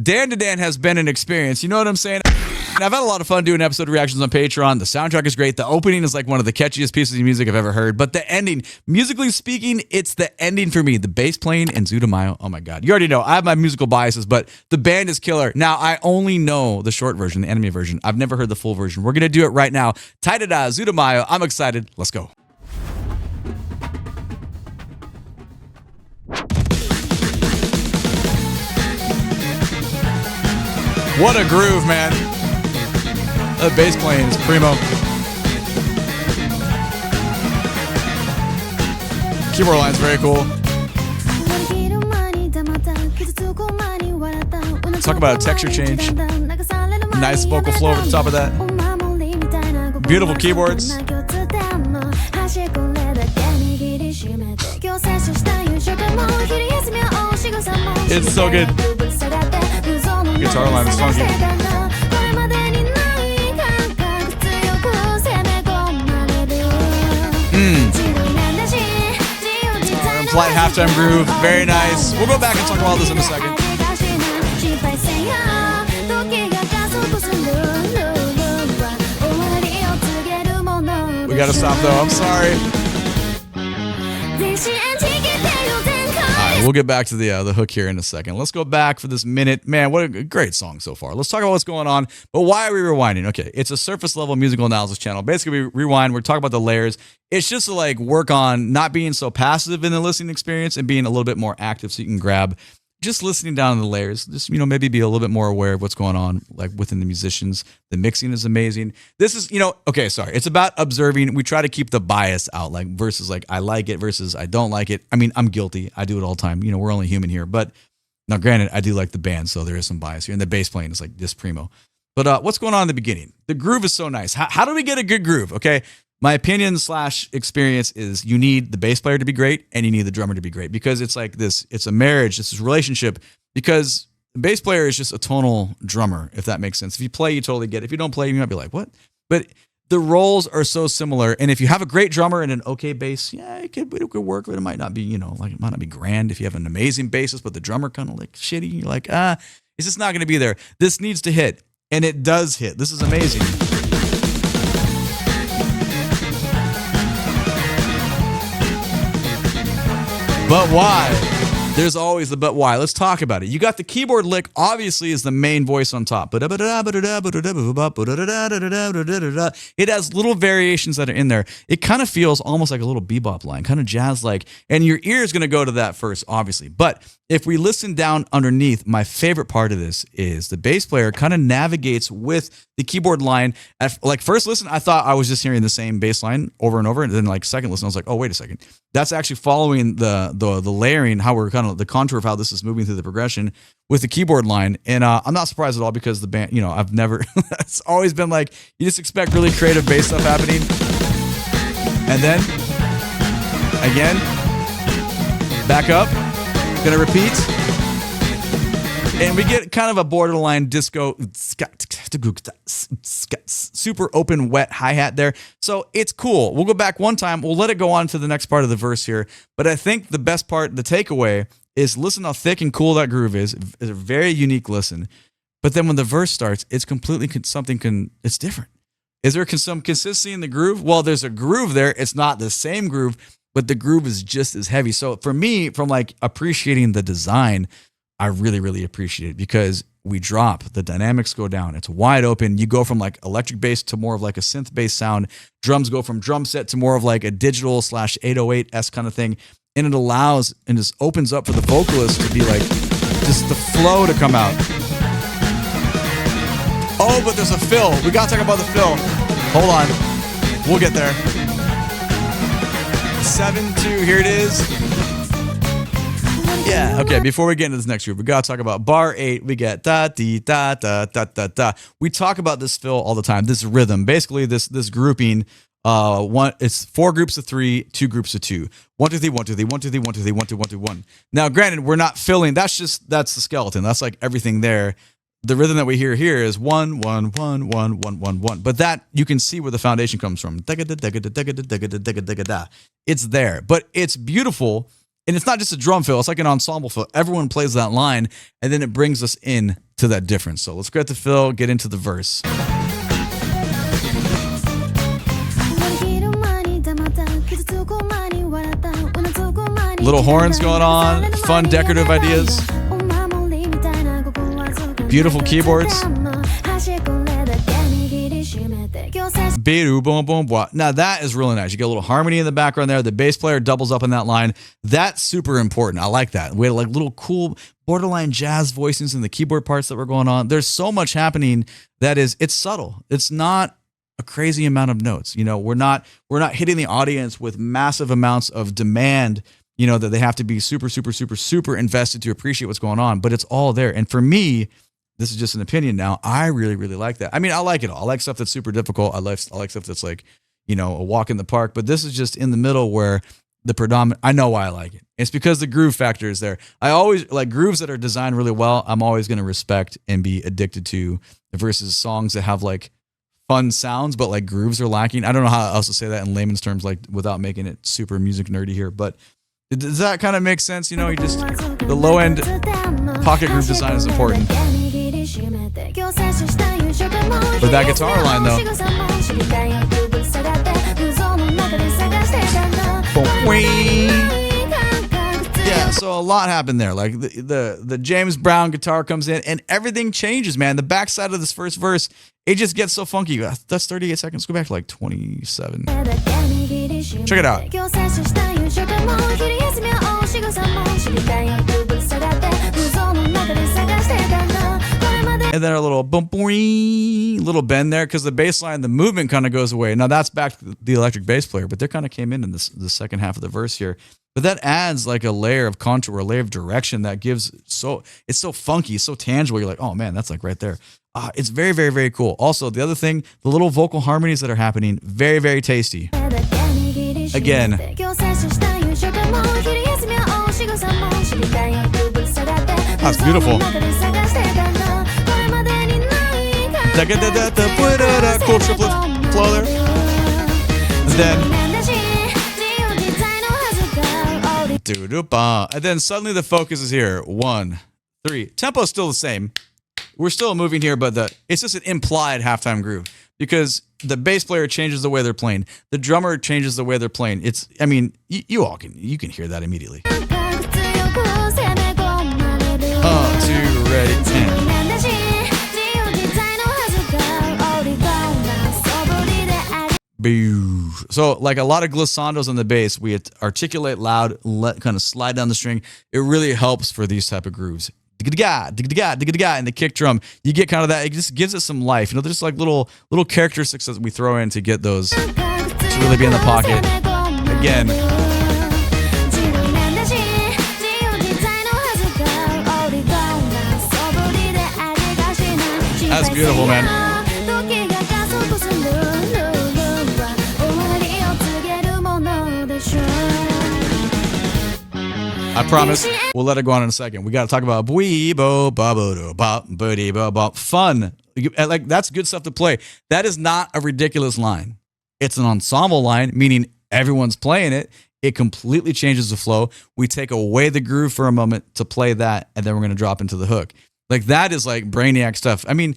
Dan to Dan has been an experience. You know what I'm saying? And I've had a lot of fun doing episode reactions on Patreon. The soundtrack is great. The opening is like one of the catchiest pieces of music I've ever heard. But the ending, musically speaking, it's the ending for me. The bass playing and Zutomayo. Oh my God. You already know I have my musical biases, but the band is killer. Now, I only know the short version, the anime version. I've never heard the full version. We're going to do it right now. TAIDADA, Zutomayo. I'm excited. Let's go. What a groove, man. The bass playing is primo. Keyboard line's very cool. Talk about a texture change. Nice vocal flow over the top of that. Beautiful keyboards. It's so good. Guitar line is funky. Slight halftime groove, very nice. We'll go back and talk about this in a second. We gotta stop though, I'm sorry. We'll get back to the hook here in a second. Let's go back for this minute. Man, what a great song so far. Let's talk about what's going on. But why are we rewinding? Okay, it's a surface level musical analysis channel. Basically, we rewind. We're talking about the layers. It's just to like work on not being so passive in the listening experience and being a little bit more active so you can grab just listening down the layers. Just, maybe be a little bit more aware of what's going on like within the musicians. The mixing is amazing. This is, okay, sorry. It's about observing. We try to keep the bias out, like versus like I like it versus I don't like it. I mean, I'm guilty. I do it all the time. We're only human here. But now, granted, I do like the band, so there is some bias here. And the bass playing is like this primo. But what's going on in the beginning? The groove is so nice. How do we get a good groove? Okay. My opinion / experience is you need the bass player to be great and you need the drummer to be great because it's like this, it's a marriage, it's this relationship because the bass player is just a tonal drummer, if that makes sense. If you play, you totally get it. If you don't play, you might be like, what? But the roles are so similar. And if you have a great drummer and an okay bass, yeah, it could work, but it might not be, like it might not be grand. If you have an amazing bassist, but the drummer kind of like shitty, you're like, it's just not going to be there. This needs to hit. And it does hit. This is amazing. But why? There's always the but why. Let's talk about it. You got the keyboard lick, obviously, is the main voice on top. It has little variations that are in there. It kind of feels almost like a little bebop line, kind of jazz-like. And your ear is going to go to that first, obviously. But if we listen down underneath, my favorite part of this is the bass player kind of navigates with the keyboard line. Like first listen, I thought I was just hearing the same bass line over and over. And then like second listen, I was like, oh, wait a second. That's actually following the layering, how we're kind of the contour of how this is moving through the progression with the keyboard line. And I'm not surprised at all because the band, I've never, it's always been like, you just expect really creative bass stuff happening. And then, again, back up, gonna repeat. And we get kind of a borderline disco, super open, wet hi-hat there. So it's cool. We'll go back one time. We'll let it go on to the next part of the verse here. But I think the best part, the takeaway, is listen how thick and cool that groove is. It's a very unique listen. But then when the verse starts, it's completely it's different. Is there some consistency in the groove? Well, there's a groove there. It's not the same groove, but the groove is just as heavy. So for me, from like appreciating the design, I really, really appreciate it because we drop, the dynamics go down. It's wide open. You go from like electric bass to more of like a synth bass sound. Drums go from drum set to more of like a digital / 808S kind of thing. And it allows and just opens up for the vocalist to be like, just the flow to come out. Oh, but there's a fill. We got to talk about the fill. Hold on. We'll get there. 7-2, here it is. Yeah, okay, before we get into this next group, we got to talk about bar 8. We get da-dee-da-da-da-da-da. We talk about this fill all the time, this rhythm. Basically, this grouping, it's 4 groups of 3, 2 groups of 2. 1, 2, 3, 1, 2, 3, 1, 2, 3, 1, 2, 3, 1, 2, 1, 2, 1. Now, granted, we're not filling. That's the skeleton. That's like everything there. The rhythm that we hear here is 1, 1, 1, 1, 1, 1, 1. But that, you can see where the foundation comes from. It's there, but it's beautiful. And it's not just a drum fill. It's like an ensemble fill. Everyone plays that line, and then it brings us in to that difference. So let's get to Phil, get into the verse. Little horns going on, fun decorative ideas, beautiful keyboards. Now that is really nice. You get a little harmony in the background there. The bass player doubles up in that line. That's super important. I like that. We had like little cool borderline jazz voicings in the keyboard parts that were going on. There's so much happening that it's subtle. It's not a crazy amount of notes. You know, we're not hitting the audience with massive amounts of demand, you know, that they have to be super, super, super, super invested to appreciate what's going on, but it's all there. And for me, this is just an opinion now, I really, really like that. I mean, I like it all. I like stuff that's super difficult. I like stuff that's like, you know, a walk in the park, but this is just in the middle where the predominant, I know why I like it. It's because the groove factor is there. I always like grooves that are designed really well. I'm always going to respect and be addicted to versus songs that have like fun sounds, but like grooves are lacking. I don't know how else to say that in layman's terms, like without making it super music nerdy here, but does that kind of make sense? You know, the low end pocket groove design is important. But that guitar line though. Yeah, so a lot happened there. Like the James Brown guitar comes in and everything changes, man. The backside of this first verse, it just gets so funky. That's 38 seconds. Go back to like 27. Check it out. And then a little boom, boing, little bend there because the bass line, the movement kind of goes away. Now that's back to the electric bass player, but they kind of came in the second half of the verse here. But that adds like a layer of contour, a layer of direction that gives it's so funky, so tangible. You're like, oh man, that's like right there. It's very, very, very cool. Also, the other thing, the little vocal harmonies that are happening, very, very tasty. Again. That's beautiful. Cool triplet flow there. And then suddenly the focus is here. 1, 3. Tempo is still the same. We're still moving here, but it's just an implied halftime groove because the bass player changes the way they're playing. The drummer changes the way they're playing. I mean, you can hear that immediately. 2, ready, 10. So like a lot of glissandos on the bass, we articulate loud, kind of slide down the string. It really helps for these type of grooves. And the kick drum, you get kind of that. It just gives it some life. You know, there's like little characteristics that we throw in to get those to really be in the pocket. Again. That's beautiful, man. I promise we'll let it go on in a second. We got to talk about fun. Like that's good stuff to play. That is not a ridiculous line. It's an ensemble line, meaning everyone's playing it. It completely changes the flow. We take away the groove for a moment to play that, and then we're going to drop into the hook. Like that is like brainiac stuff. I mean,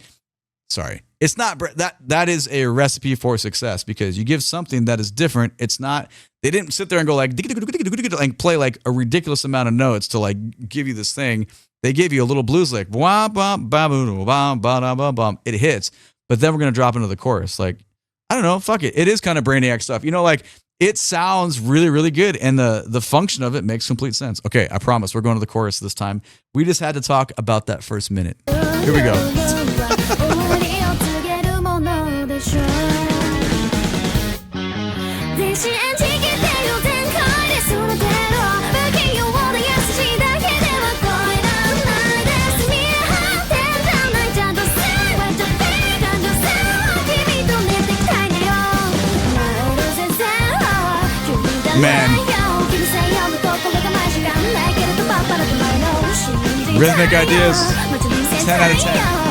sorry. It's not that is a recipe for success because you give something that is different. It's not, they didn't sit there and go like play like a ridiculous amount of notes to like give you this thing. They gave you a little blues like it hits, but then we're going to drop into the chorus. Like, I don't know, fuck it. It is kind of brainiac stuff. You know, like it sounds really, really good. And the function of it makes complete sense. Okay, I promise we're going to the chorus this time. We just had to talk about that first minute. Here we go. Man. Rhythmic ideas. 10 out of 10.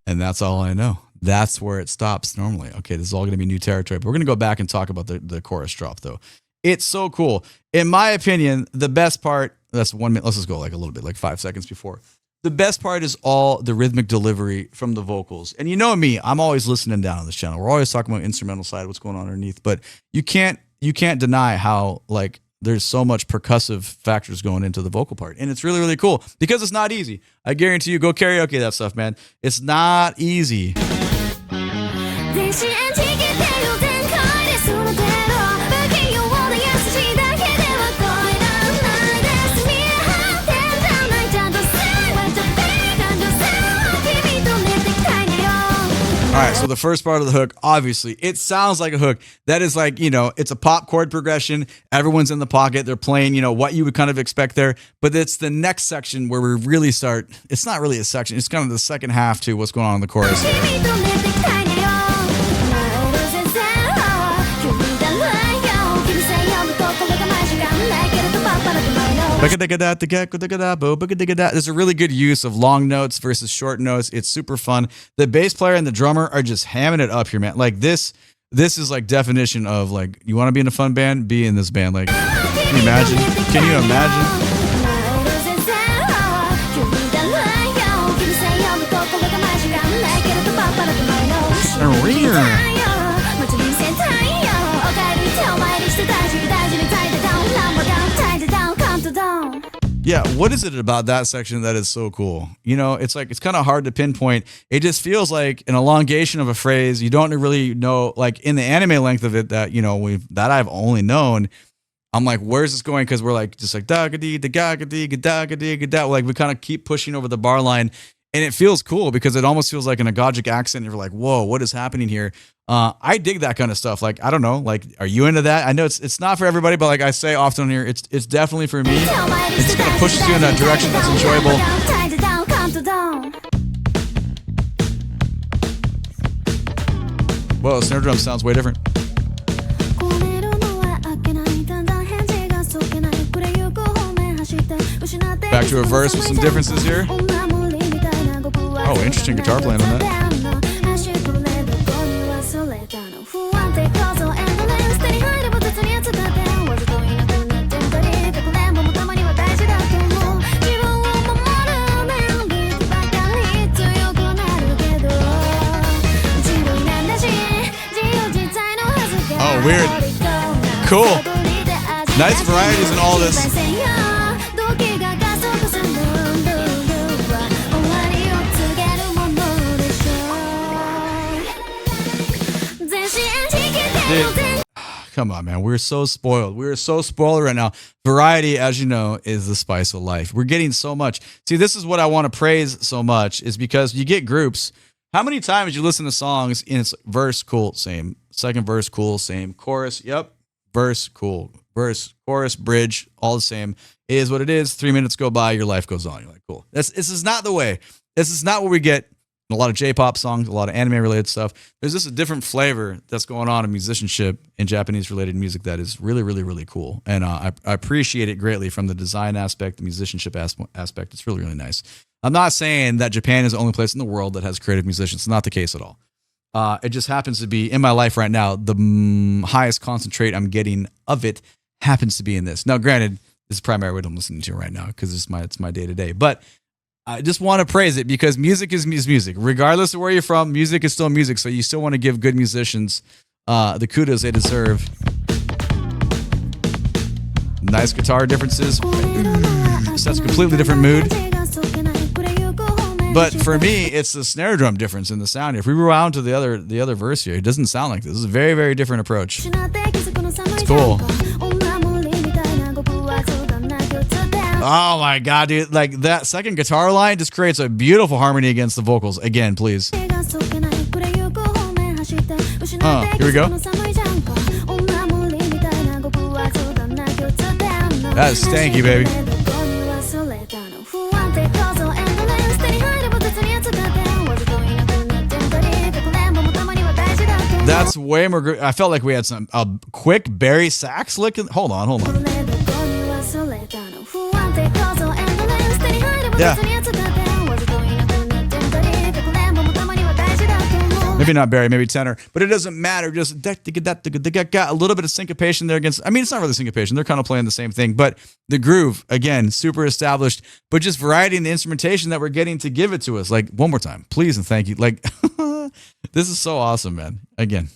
And that's all I know. That's where it stops normally. Okay, this is all going to be new territory. But we're going to go back and talk about the chorus drop, though. It's so cool. In my opinion, the best part, that's 1 minute. Let's just go like a little bit, like 5 seconds before. The best part is all the rhythmic delivery from the vocals. And you know me, I'm always listening down on this channel. We're always talking about instrumental side, what's going on underneath. But you can't deny how like there's so much percussive factors going into the vocal part. And it's really, really cool because it's not easy. I guarantee you, go karaoke that stuff, man. It's not easy. All right, so the first part of the hook, obviously, it sounds like a hook. That is like, you know, it's a pop chord progression. Everyone's in the pocket. They're playing, you know, what you would kind of expect there. But it's the next section where we really start. It's not really a section. It's kind of the second half to what's going on in the chorus. There's a really good use of long notes versus short notes. It's super fun. The bass player and the drummer are just hamming it up here, man. Like this is like definition of like, you want to be in a fun band? Be in this band. Like, can you imagine? Can you imagine? Yeah, what is it about that section that is so cool? You know, it's like, it's kind of hard to pinpoint. It just feels like an elongation of a phrase. You don't really know, like in the anime length of it that, you know, that I've only known. I'm like, where's this going? Because we're like, just like, da-ga-dee, da-ga-dee, da-ga-dee, da. Like we kind of keep pushing over the bar line. And it feels cool because it almost feels like an agogic accent. You're like, whoa, what is happening here? I dig that kind of stuff. Like, I don't know, like, are you into that? I know it's not for everybody, but like I say often on here, it's definitely for me. It's going to push you in a direction that's enjoyable. Whoa, snare drum sounds way different. Back to a verse with some differences here. Oh, interesting guitar playing on that. Oh, weird. Cool. Nice varieties in all this. Dude, come on, man. We're so spoiled. We're so spoiled right now. Variety, as you know, is the spice of life. We're getting so much. See, this is what I want to praise so much is because you get groups. How many times you listen to songs in its verse, cool, same. Second verse, cool, same. Chorus, yep. Verse, cool. Verse, chorus, bridge, all the same. It is what it is. 3 minutes go by, your life goes on. You're like, cool. This is not the way. This is not what we get. A lot of J-pop songs, a lot of anime-related stuff. There's just a different flavor that's going on in musicianship in Japanese-related music that is really, really, really cool. And I appreciate it greatly from the design aspect, the musicianship aspect. It's really, really nice. I'm not saying that Japan is the only place in the world that has creative musicians. It's not the case at all. It just happens to be, in my life right now, the highest concentrate I'm getting of it happens to be in this. Now, granted, this is primarily what I'm listening to right now because it's my day-to-day. But I just want to praise it because music is music. Regardless of where you're from, music is still music. So you still want to give good musicians the kudos they deserve. Nice guitar differences. Sets a completely different mood. But for me, it's the snare drum difference in the sound. If we rewound to the other verse here, it doesn't sound like this. This is a very, very different approach. It's cool. Oh my God, dude. Like that second guitar line just creates a beautiful harmony against the vocals. Again, please. Here we go. That is stanky, baby. That's way more. I felt like we had a quick Barry sax lick. Hold on. Yeah. Maybe not Barry, maybe tenor, but it doesn't matter. Just got a little bit of syncopation there against. I mean, it's not really syncopation. They're kind of playing the same thing, but the groove, again, super established, but just variety in the instrumentation that we're getting to give it to us. Like, one more time, please and thank you. Like, this is so awesome, man. Again.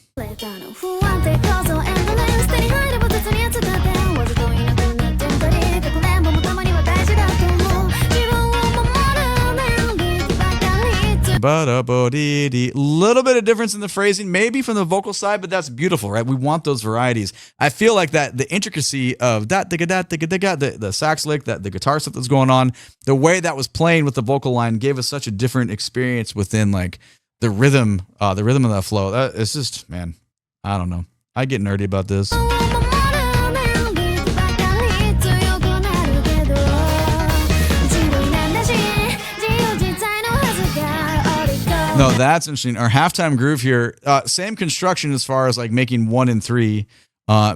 Little bit of difference in the phrasing, maybe from the vocal side, but that's beautiful, right? We want those varieties. I feel like that the intricacy of the sax lick, that the guitar stuff that's going on, the way that was playing with the vocal line gave us such a different experience within like the rhythm of that flow. It's just, man, I don't know. I get nerdy about this. No, that's interesting. Our halftime groove here, same construction as far as like making 1 and 3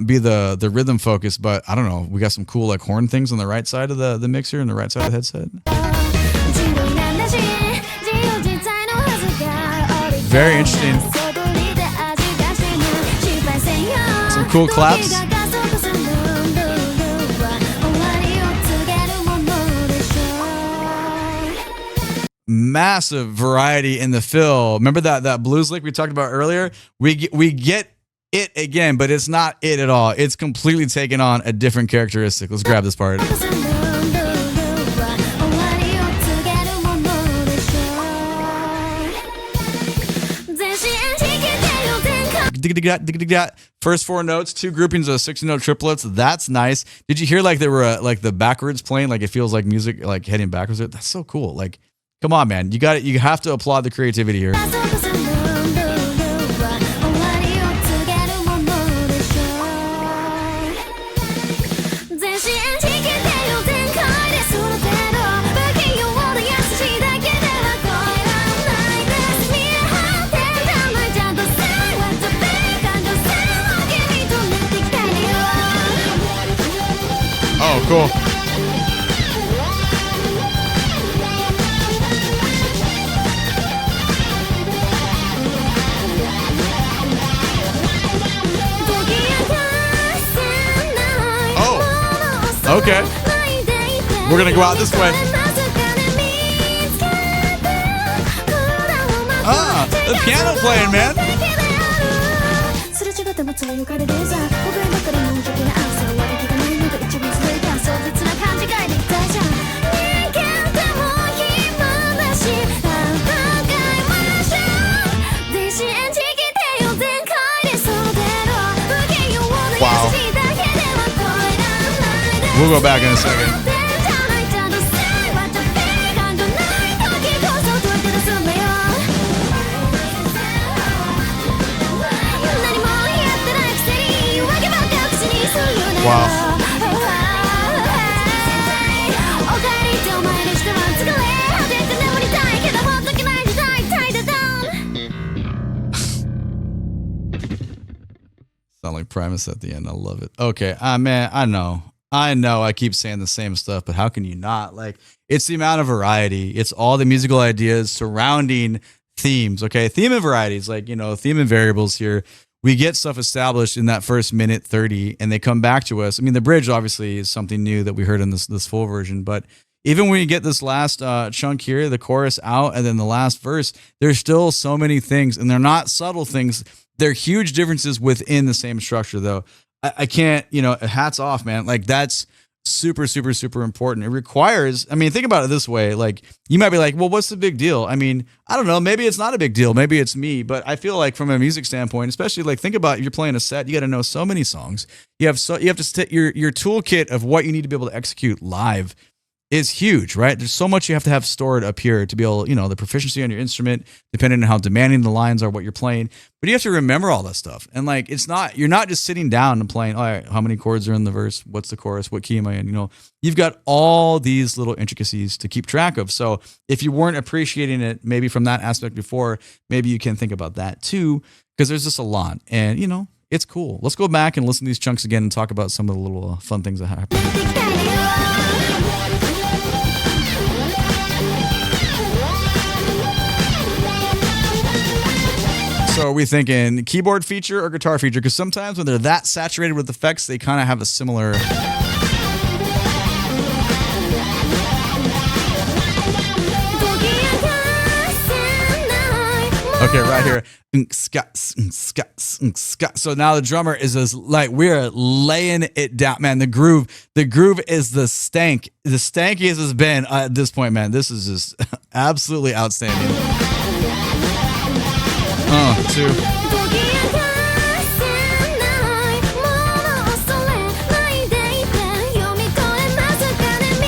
be the rhythm focus, but I don't know. We got some cool like horn things on the right side of the mixer and the right side of the headset. Very interesting. Some cool claps. Massive variety in the fill. Remember that blues lick we talked about earlier? We get it again, but it's not it at all. It's completely taken on a different characteristic. Let's grab this part. First 4 notes, 2 groupings of 60-note triplets. That's nice. Did you hear like there were like the backwards playing? Like it feels like music like heading backwards. That's so cool. Like, come on, man. You have to applaud the creativity here. Oh, cool. Okay. We're going to go out this way. Ah, the piano playing, man. Wow. We'll go back in a second. Wow. Sound like Primus at the end. I love it. Okay, man, I know I keep saying the same stuff, but how can you not? Like, it's the amount of variety. It's all the musical ideas surrounding themes, okay? Theme and varieties, like, theme and variables here. We get stuff established in that first minute 30, and they come back to us. I mean, the bridge obviously is something new that we heard in this full version, but even when you get this last chunk here, the chorus out, and then the last verse, there's still so many things, and they're not subtle things. They're huge differences within the same structure, though. I can't, hats off, man. Like, that's super, super, super important. It requires, I mean, think about it this way. Like, you might be like, well, what's the big deal? I mean, I don't know. Maybe it's not a big deal. Maybe it's me. But I feel like from a music standpoint, especially like think about if you're playing a set, you got to know so many songs. You have to your toolkit of what you need to be able to execute live is huge, right? There's so much you have to have stored up here to be able, the proficiency on your instrument, depending on how demanding the lines are, what you're playing. But you have to remember all that stuff. And like, you're not just sitting down and playing, all right, how many chords are in the verse? What's the chorus? What key am I in? You've got all these little intricacies to keep track of. So if you weren't appreciating it, maybe from that aspect before, maybe you can think about that too, because there's just a lot. And, it's cool. Let's go back and listen to these chunks again and talk about some of the little fun things that happen. we thinking keyboard feature or guitar feature? Because sometimes when they're that saturated with effects, they kind of have a similar. Okay, right here. So now the drummer is just like, we're laying it down, man. The groove is the stankiest it's been at this point, man. This is just absolutely outstanding. Two.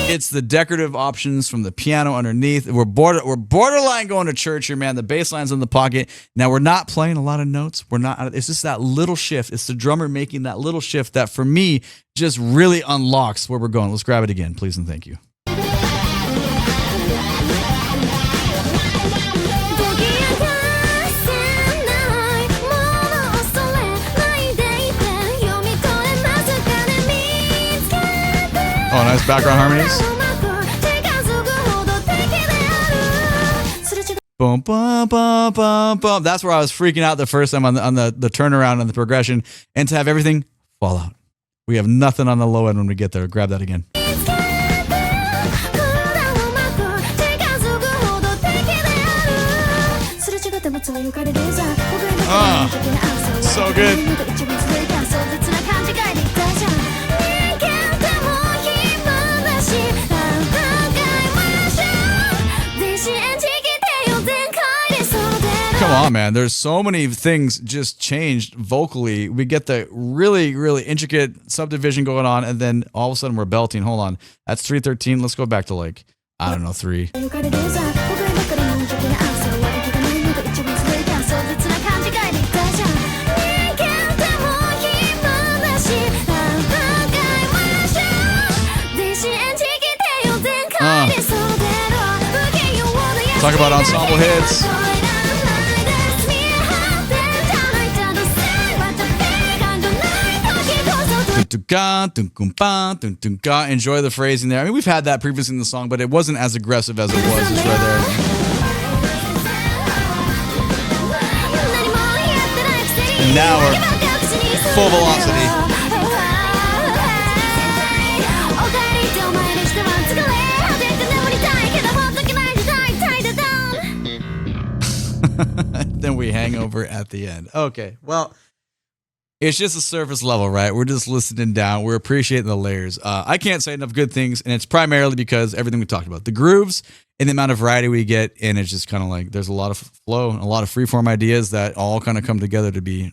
It's the decorative options from the piano underneath. We're borderline going to church here, man. The bass line's in the pocket. Now, we're not playing a lot of notes. It's just that little shift. It's the drummer making that little shift that, for me, just really unlocks where we're going. Let's grab it again, please and thank you. Oh, nice background harmonies. Boom, boom, boom, boom, boom. That's where I was freaking out the first time on the turnaround and the progression, and to have everything fall out. We have nothing on the low end when we get there. Grab that again. So good. Come on, man. There's so many things just changed vocally. We get the really, really intricate subdivision going on, and then all of a sudden we're belting. Hold on. That's 313. Let's go back to, like, I don't know, 3. Talk about ensemble hits. Enjoy the phrasing there. I mean, we've had that previously in the song, but it wasn't as aggressive as it was just right there. And now we're full velocity. Then we hang over at the end. Okay, well, it's just a surface level, right? We're just listening down. We're appreciating the layers. I can't say enough good things, and it's primarily because everything we talked about. The grooves and the amount of variety we get, and it's just kind of like there's a lot of flow and a lot of freeform ideas that all kind of come together to be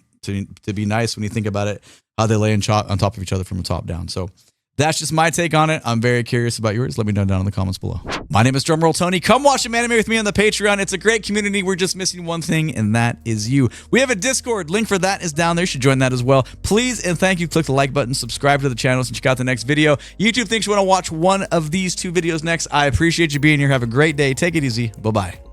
nice when you think about it, how they lay on top of each other from the top down. So that's just my take on it. I'm very curious about yours. Let me know down in the comments below. My name is DrumRollTony. Come watch some anime with me on the Patreon. It's a great community. We're just missing one thing, and that is you. We have a Discord. Link for that is down there. You should join that as well. Please and thank you. Click the like button. Subscribe to the channel and check out the next video. YouTube thinks you want to watch one of these 2 videos next. I appreciate you being here. Have a great day. Take it easy. Bye-bye.